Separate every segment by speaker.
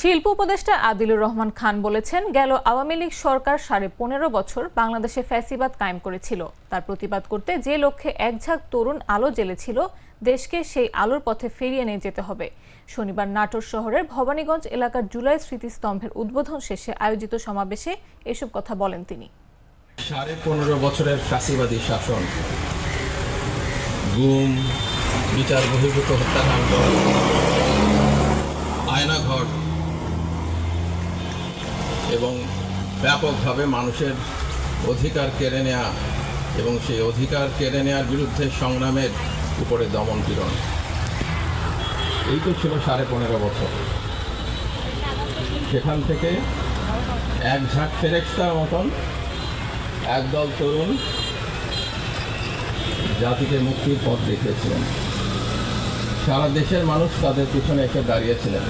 Speaker 1: শিল্প উপদেষ্টা আদিলুর রহমান খান বলেছেন, গেল আওয়ামী লীগ সরকার 15.5 বছর বাংলাদেশে ফ্যাসিবাদ কায়েম করেছিল। তার প্রতিবাদ করতে যে লক্ষ্যে একঝাঁক তরুণ আলো জ্বেলেছিল, দেশকে সেই আলোর পথে ফিরিয়ে নিয়ে যেতে হবে। শনিবার নাটোর শহরের ভবানীগঞ্জ এলাকার জুলাই স্মৃতিস্তম্ভের উদ্বোধন শেষে আয়োজিত সমাবেশে এসব কথা বলেন তিনি।
Speaker 2: 15.5 বছরের ফ্যাসিবাদী শাসন, গুম, বিচার বহির্ভূত হত্যাকাণ্ড, আয়নাঘর এবং ব্যাপকভাবে মানুষের অধিকার কেড়ে নেওয়া এবং সেই অধিকার কেড়ে নেওয়ার বিরুদ্ধে সংগ্রামের উপরে দমন পীড়ন, এই তো ছিল 15.5 বছর। সেখান থেকে এক ঝাঁক ফেরেশতার মতন একদল তরুণ জাতিকে মুক্তির পথ দেখিয়েছিলেন। সারা দেশের মানুষ তাদের পিছনে এসে দাঁড়িয়েছিলেন।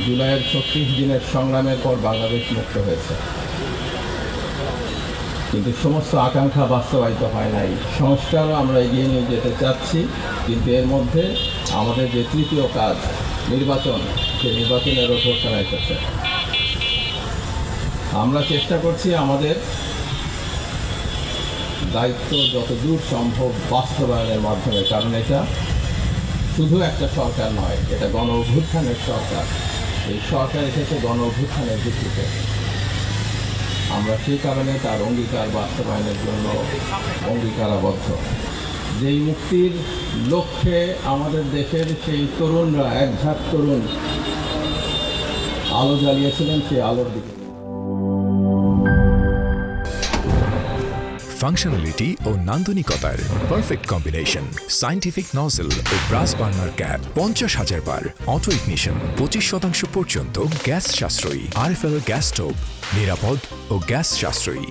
Speaker 2: জুলাইয়ের 36 দিনের সংগ্রামের পর বাংলাদেশ মুক্ত হয়েছে, কিন্তু সমস্ত আকাঙ্ক্ষা বাস্তবায়িত হয় নাই। সংস্কারও আমরা এগিয়ে নিয়ে যেতে চাচ্ছি, কিন্তু এর মধ্যে আমাদের যে তৃতীয় কাজ নির্বাচন, সে নির্বাচনের ঘোষণা এসেছে। আমরা চেষ্টা করছি আমাদের দায়িত্ব যতদূর সম্ভব বাস্তবায়নের মাধ্যমে, কারণ এটা শুধু একটা সরকার নয়, এটা গণ অভ্যুত্থানের সরকার। এই সরকার এসেছে গণ অভ্যুত্থানের ভিত্তিতে। আমরা সেই কারণে তার অঙ্গীকার বাস্তবায়নের জন্য অঙ্গীকারাবদ্ধ। যেই মুক্তির লক্ষ্যে আমাদের দেশের সেই তরুণরা, এক ঝাঁক তরুণ আলো জ্বালিয়েছিলেন, সেই আলোর দিকে।
Speaker 3: ফাংশনালিটি ও নান্দনিকতার পারফেক্ট কম্বিনেশন, সায়েন্টিফিক নজল ও ব্রাস বার্নার ক্যাপ, 50,000 বার অটো ইগনিশন, 25% পর্যন্ত গ্যাস সাশ্রয়ী, আরএফএল গ্যাস স্টোভ, নিরাপদ ও গ্যাস সাশ্রয়ী।